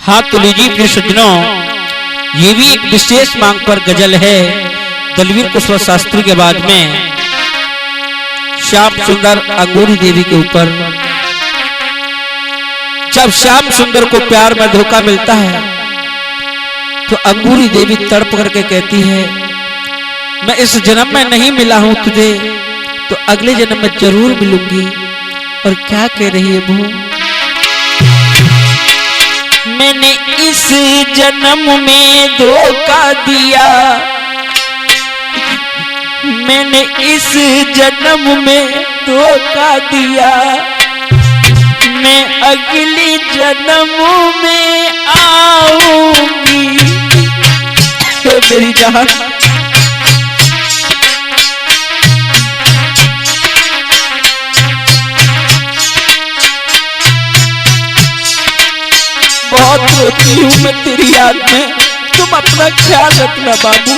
हाँ तो लीजिए प्रिय सज्जनों, ये भी एक विशेष मांग पर गजल है दलवीर कुशवाहा शास्त्री के बाद में श्याम सुंदर अंगूरी देवी के ऊपर। जब श्याम सुंदर को प्यार में धोखा मिलता है तो अंगूरी देवी तड़प करके कहती है, मैं इस जन्म में नहीं मिला हूं तुझे तो अगले जन्म में जरूर मिलूंगी। और क्या कह रही है वो, मैंने इस जन्म में धोखा दिया, मैंने इस जन्म में धोखा दिया, मैं अगले जन्म में आऊंगी। तो मेरी जान बहुत रोती हूँ मैं तेरी याद में, तुम अपना ख्याल रखना बाबू।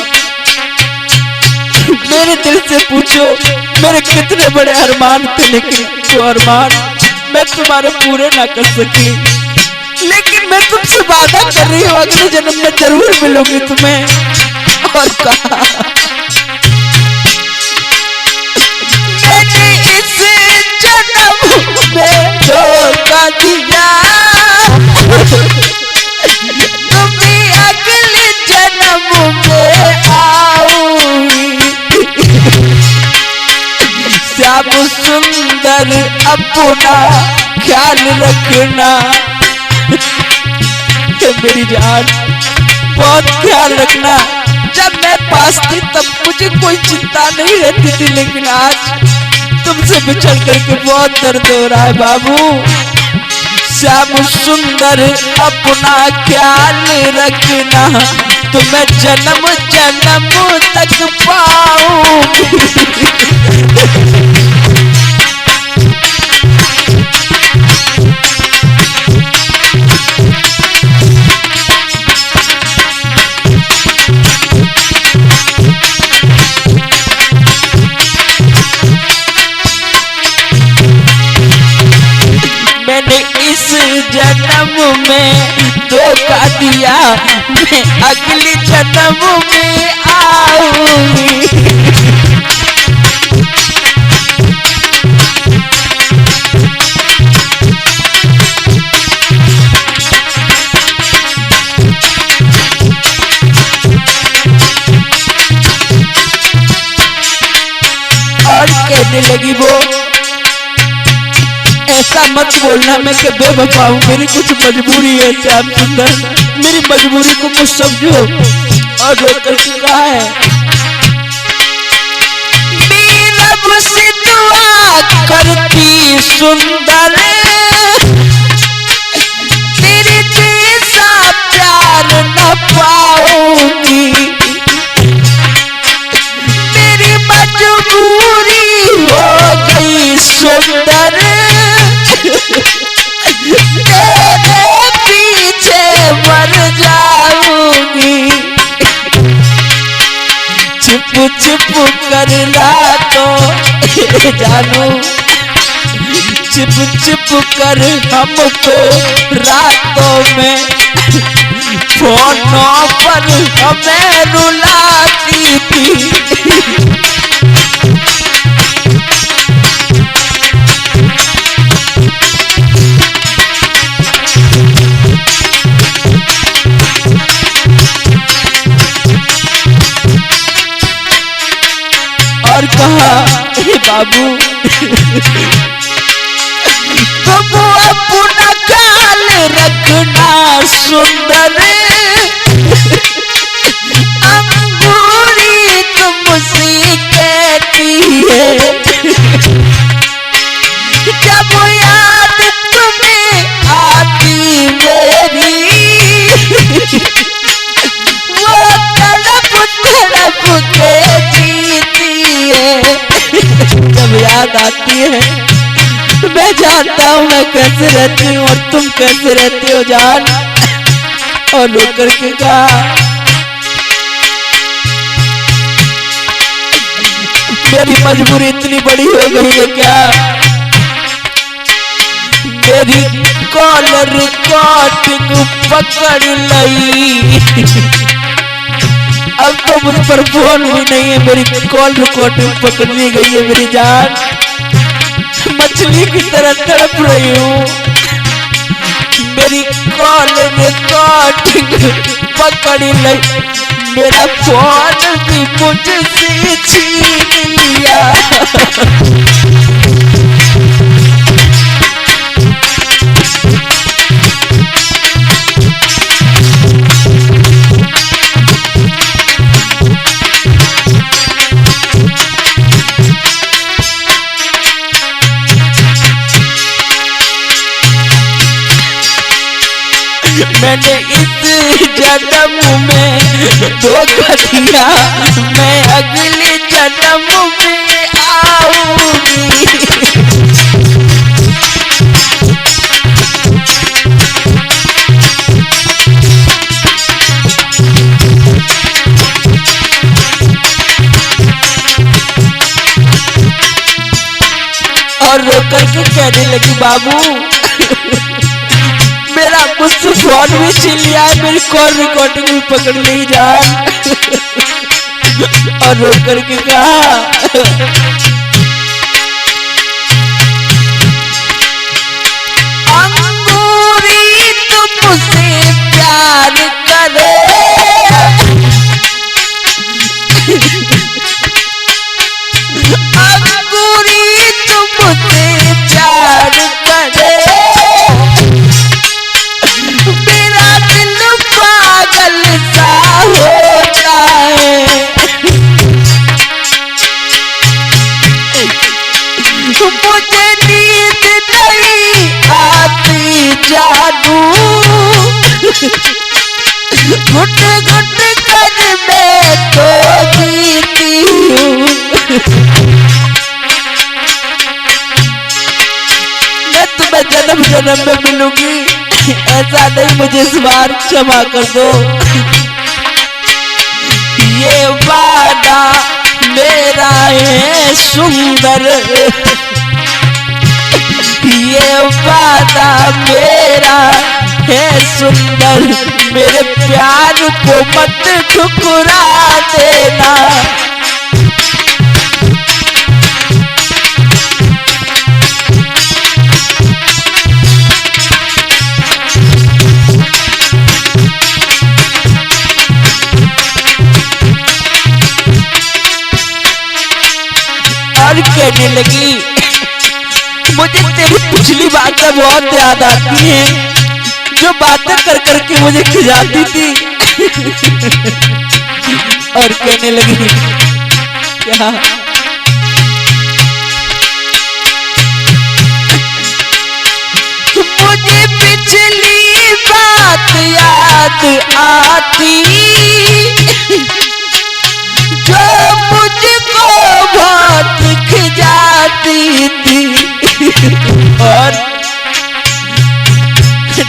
मेरे दिल से पूछो मेरे कितने बड़े अरमान थे, लेकिन वो अरमान मैं तुम्हारे पूरे ना कर सकी। लेकिन मैं तुमसे वादा कर रही हूँ अगले जन्म में जरूर मिलूंगी तुम्हें। और कहा मैंने इस जन्म में धोखा दिया, तुम्हें अगले जन्म में आऊंगी। श्याम सुंदर अपना ख्याल रखना, मेरी जान बहुत ख्याल रखना। जब मैं पास थी तब मुझे कोई चिंता नहीं रहती थी, लेकिन आज तुमसे बिछड़ करके बहुत दर्द हो रहा है बाबू। श्याम सुंदर अपना ख्याल रखना, तुम्हें जन्म जन्म तक पाऊंगी। मैंने इस जन्म में धोखा दिया, मैं अगले जन्म में आऊंगी। और कहने लगी वो, ऐसा मत बोलना मैं कि बेवफा हूं, मेरी कुछ मजबूरी है श्याम सुंदर, मेरी मजबूरी को कुछ समझो। और रोकर के कहा है, मेरा मुझसे दुआ करती सुंदर, तेरे जैसा प्यार न पाऊंगी। मेरी मजबूरी हो गई सुंदर, तेरे पीछे मर जाऊंगी। छिप छिप कर रातों जानू, छिप छिप कर हमको रातों में फोनों पर हमें रुलाती थी। और कहा, हे बाबू तुम अपना ख्याल रखना सुंदर, अंगूरी तुमसे कहती है, जब याद तुम्हें आती मेरी, वो तड़प तड़प के जीती है। जब याद आती है मैं जानता हूँ मैं कैसे रहती हूँ और तुम कैसे रहती हो जान। और रो करके कहा, मेरी मजबूरी इतनी बड़ी हो गई है क्या, मेरी कॉल रिकॉर्डिंग पकड़ लई। अब तो मुझ पर फोन भी नहीं है, मेरी कॉल रिकॉर्डिंग पकड़ ली गई है। मेरी जान मछली की तरह तड़प रही हूँ। मेरी कॉल रिकॉर्डिंग पकड़ लई, मेरा फोन भी मुझसे छीन लिया। मैंने इस जन्म में धोखा दिया, मैं अगले जन्म में आऊंगी। और रो करके कहने लगी बाबू मेरा मुझसे फोन भी छीन लिया है, मेरी कॉल रिकॉर्डिंग भी पकड़ ली जान। और रो करके कहा अंगूरी तुमसे प्यार करे, अंगूरी तुमसे प्यार करे, मेरा दिल पागल सा हो जाए। मुझे नींद नहीं आती जानू, घुट घुट कर मैं तो जीती हूँ। मैं तुम्हें जन्म जन्म में मिलूंगी, ऐसा नहीं मुझे इस बार क्षमा कर दो। ये वादा मेरा है सुंदर, ये वादा मेरा है सुंदर, मेरे प्यार को मत ठुकरा देना। और कहने लगी मुझे तेरी पिछली बातें बहुत याद आती हैं, जो बातें कर करके मुझे खिजाती थी। और कहने लगी क्या मुझे पिछली बात याद आती, जो मुझको बहुत खिजाती थी। और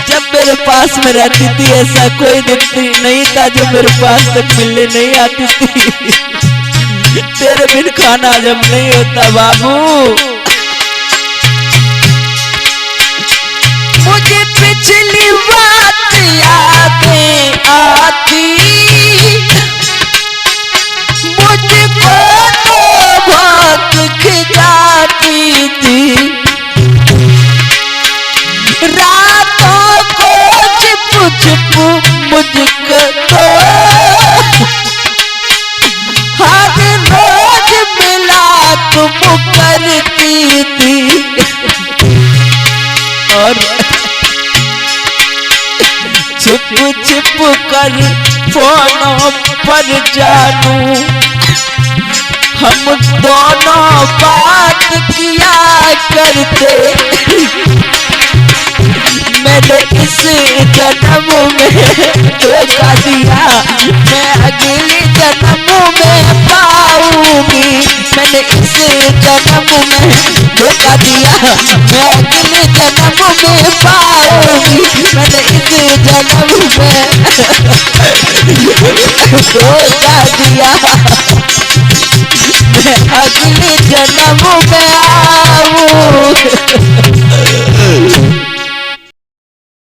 जब मेरे पास में रहती थी ऐसा कोई दिन नहीं था जो मेरे पास तक मिलने नहीं आती थी। तेरे बिन खाना हजम नहीं होता बाबू। मुझे पिछली बात यादें आती, मुझको तो बहुत खिजाती थी। रातों को छिप छिप मुझको तो हर रोज मिला तुम करती थी। और छिप छिप कर फोनों पर जानू हम दोनों बात किया करते। मैंने इस जन्म में धोखा दिया, मैं अगले जन्म में पाऊंगी। मैंने इस जन्म में धोखा दिया, मैं अगले जन्म में पाऊंगी। मैंने इस जन्म में धोखा दिया, मैं अगले जन्म में